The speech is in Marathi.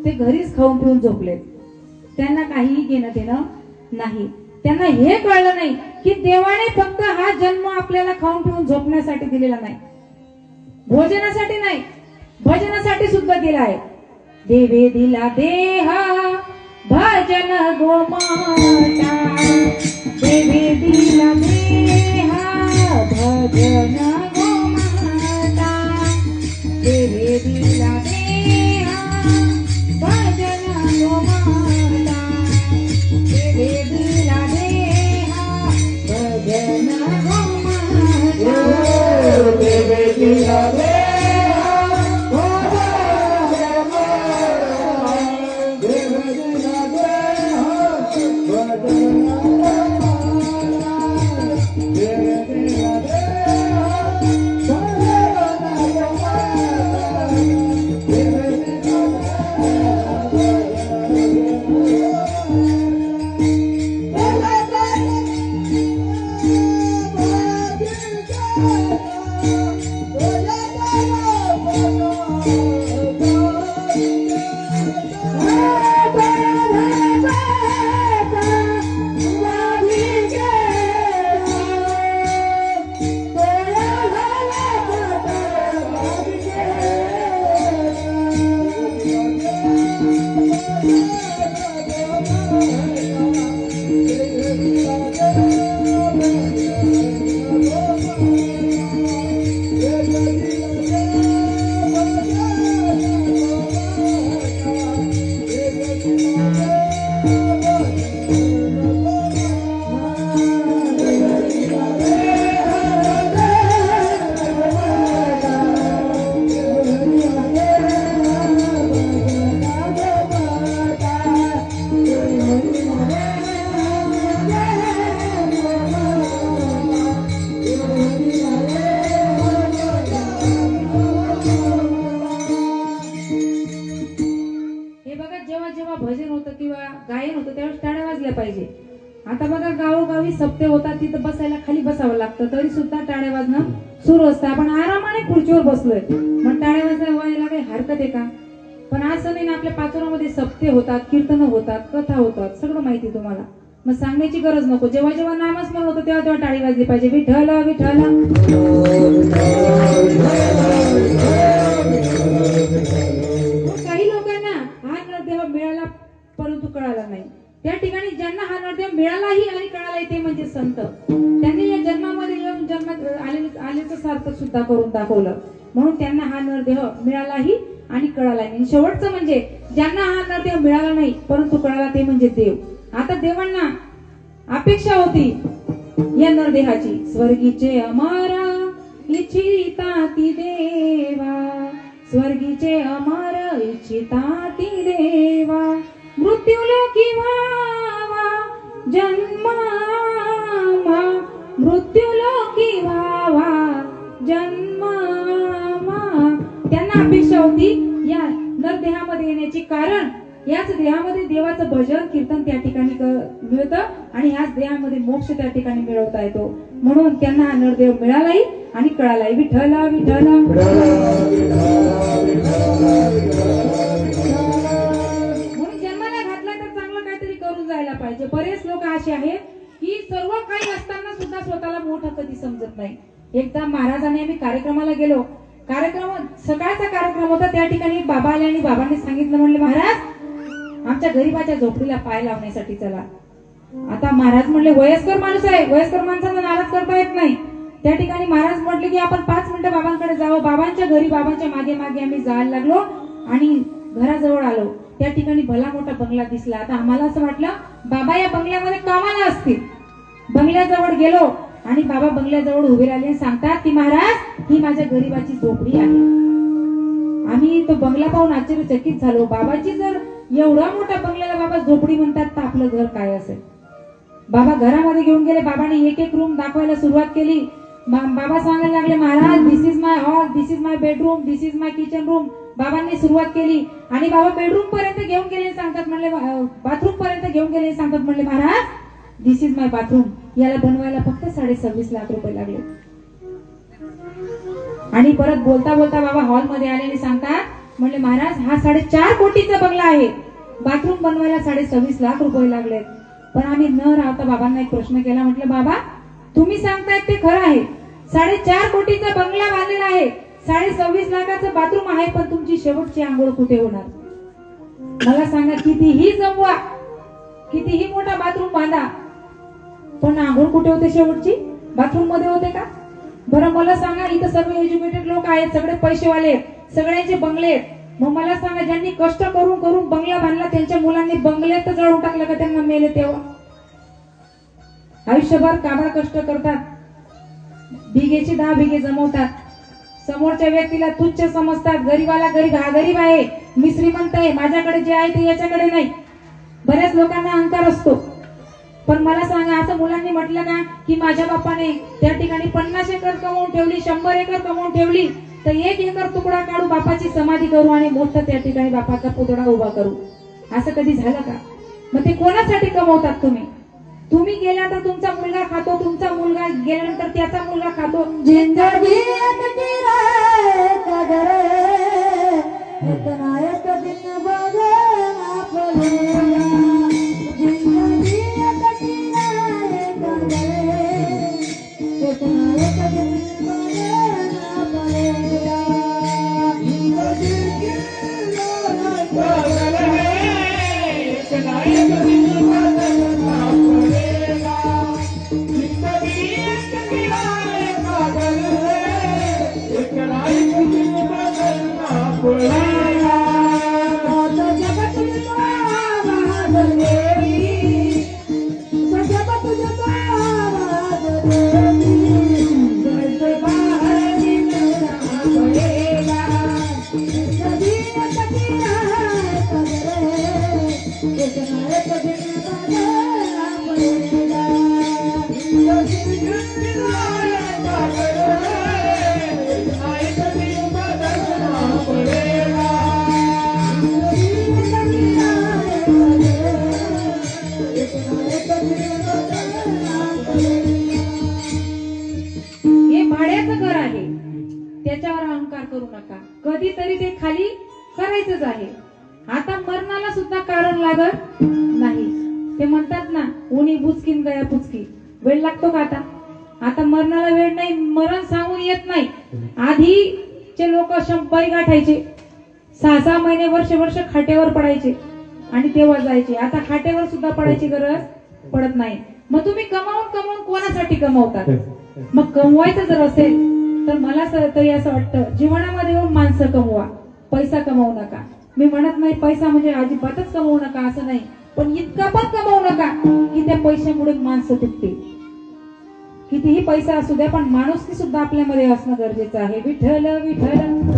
ते घरीच खाऊन पिऊन झोपले. त्यांना काहीही घेणं देणं नाही. त्यांना हे कळलं नाही की देवाने फक्त हा जन्म आपल्याला खाऊन पिऊन झोपण्यासाठी दिलेला नाही, भोजनासाठी नाही, भजनासाठी सुद्धा दिला आहे. देवे दिला देहा भजन गोमाता, देवे दिला देहा भजन गोमाता, देवे दिला देहा भजन गोमाता, देवे दिला देहा भजन गोमाता, देवे दिला पाहिजे. आता बघा गावोगावी सप्ते होतात, तिथं बसायला खाली बसावं लागतं, तरी सुद्धा टाळ्या वाजणं सुरू असतं. आपण आरामाने खुर्चीवर बसलोय, मग टाळ्या वाजवायला काही हरकत आहे का? पण असं नाही ना, आपल्या पाचोरामध्ये सप्ते होतात, कीर्तन होतात, कथा होतात, सगळं माहिती तुम्हाला. मग सांगण्याची गरज नको. जेव्हा जेव्हा नामस्मरण होतं तेव्हा तेव्हा टाळी वाजली पाहिजे. विठ्ठल विठ्ठल. काही लोकांना हा नरदेव मिळाला परंतु कळाला नाही. त्या ठिकाणी ज्यांना हा नरदेव मिळालाही आणि कळालाही ते म्हणजे संत. त्यांनी या जन्मामध्ये येऊन जन्मात आलेचं सार्थक सुद्धा करून दाखवलं. म्हणून त्यांना हा नरदेह मिळालाही आणि कळाला नाही. शेवटचं म्हणजे ज्यांना हा नरदेह मिळाला नाही परंतु कळाला ते म्हणजे देव. आता देवांना अपेक्षा होती या नरदेहाची. स्वर्गीचे अमर इच्छिता ती देवा, स्वर्गीचे अमर इच्छिता ती देवा, मृत्यूलोकी व्हावा जन्मा, मृत्यूलोकी व्हावा जन्मा. त्यांना अपेक्षा होती या नरदेहामध्ये येण्याची. कारण याच देहामध्ये देवाचं भजन कीर्तन त्या ठिकाणी मिळतं आणि याच देहामध्ये मोक्ष त्या ठिकाणी मिळवता येतो. म्हणून त्यांना हा नरदेव मिळालाही आणि कळालाही. विठ्ठल विठ्ठल. म्हणून जन्माला घातला तर चांगलं काहीतरी करून जायला पाहिजे. बरेच लोक असे आहेत की सर्व काही असताना सुद्धा स्वतःला मोठं कधी समजत नाही. एकदा महाराजांनी आम्ही कार्यक्रमाला गेलो. सकाळचा कार्यक्रम होता. त्या ठिकाणी बाबा आले आणि बाबांनी सांगितलं, म्हणले महाराज आमच्या गरीबाच्या झोपडीला पाय लावण्यासाठी चला. आता महाराज म्हणले वयस्कर माणूस आहे, वयस्कर माणसांना नाराज करता येत नाही. त्या ठिकाणी महाराज म्हटले की आपण 5 मिनिटं बाबांकडे जावं. बाबांच्या घरी बाबांच्या मागे मागे आम्ही जायला लागलो आणि घराजवळ आलो. त्या ठिकाणी भला मोठा बंगला दिसला. आता आम्हाला असं वाटलं बाबा या बंगल्यामध्ये कामाला असतील. बंगल्याजवळ गेलो आणि बाबा बंगल्याजवळ उभे राहिले आणि सांगतात की महाराज ही माझ्या गरीबाची झोपडी आहे. आम्ही तो बंगला पाहून आश्चर्यचकित झालो. बाबाची जर एवढा मोठा बंगल्याला बाबा झोपडी म्हणतात तर आपलं घर काय असेल. बाबा घरामध्ये घेऊन गेले. बाबांनी एक एक रूम दाखवायला सुरुवात केली. बाबा सांगायला लागले महाराज this is my hall, this is my bedroom, this is my kitchen room. बाबांनी सुरुवात केली आणि बाबा बेडरूम पर्यंत घेऊन गेले सांगतात, म्हणले बाथरूम पर्यंत घेऊन गेले सांगतात, म्हणले Maharaj this is my bathroom. याला बनवायला फक्त 26.5 लाख रुपये लागले. आणि परत बोलता बोलता बाबा हॉल मध्ये आले आणि सांगतात म्हणले महाराज हा 4.5 कोटीचा बंगला आहे, बाथरूम बनवायला 26.5 लाख रुपये लागले. पण आम्ही न राहता बाबांना एक प्रश्न केला, म्हटलं बाबा तुम्ही सांगतायत ते खरं आहे, 4.5 कोटीचा बंगला बांधलेला आहे, 26.5 लाखाचं बाथरूम आहे, पण तुमची शेवटची आंघोळ कुठे होणार? मला सांगा, कितीही जमवा, कितीही मोठा बाथरूम बांधा, पण आंघोळ कुठे होते? शेवटची बाथरूम मध्ये होते का? बरं मला सांगा, इथं सर्व एज्युकेटेड लोक आहेत, सगळे पैसेवाले, सगळ्यांचे बंगले, मग मला सांगा ज्यांनी कष्ट करून करून बंगला बांधला त्यांच्या मुलांनी बंगल्यात तर जळून टाकलं का त्यांना मेले तेव्हा? आयुष्यभर काबाड कष्ट करतात, बिघेचे 10 बिघे जमवतात, समोरच्या व्यक्तीला तुच्छ समजतात, गरीबाला गरीब आहे, मी श्रीमंत आहे, माझ्याकडे जे आहे ते याच्याकडे नाही. बऱ्याच लोकांना अहंकार असतो. पण मला सांगा, असं मुलांनी म्हटलं का की माझ्या बापाने त्या ठिकाणी 50 एकर कमवून ठेवली, 100 एकर कमवून ठेवली, तर 1 एकर तुकडा काढू, बापाची समाधी करू आणि मोठं त्या ठिकाणी बापाचा पुतळा उभा करू, असं कधी झालं का? मग ते कोणासाठी कमवतात? तुम्ही गेल्यानंतर तुमचा मुलगा खातो, तुमचा मुलगा गेल्यानंतर त्याचा मुलगा खातो. जिंदगी इतना एक दिन बदलना पड़ेगा, जिंदगी इतना एक दिन बदलना पड़ेगा, जिंदगी त्याच्यावर अहंकार करू नका, कधीतरी ते खाली करायचंच आहे. आता मरणाला सुद्धा कारण लागत नाही. ते म्हणतात ना, उनी बुचकीन गया पुचकी, वेळ लागतो का? आता मरणाला वेळ नाही, मरण सांगून येत नाही. आधीचे लोक 100 गाठायचे, 6-6 महिने वर्ष खाटेवर पडायचे आणि तेव्हा जायचे. आता खाटेवर सुद्धा पडायची गरज पडत नाही. मग तुम्ही कमावून कोणासाठी कमवतात? मग कमवायचं जर असेल तर मला तरी असं वाटतं, जीवनामध्ये येऊन माणसं कमवा, पैसा कमवू नका. मी म्हणत नाही पैसा म्हणजे अजिबातच कमवू नका असं नाही, पण इतका पण कमवू नका की त्या पैशामुळे माणसं तुटतील. कितीही पैसा असू द्या, पण माणुसकी सुद्धा आपल्यामध्ये असणं गरजेचं आहे. विठ्ठल विठ्ठल.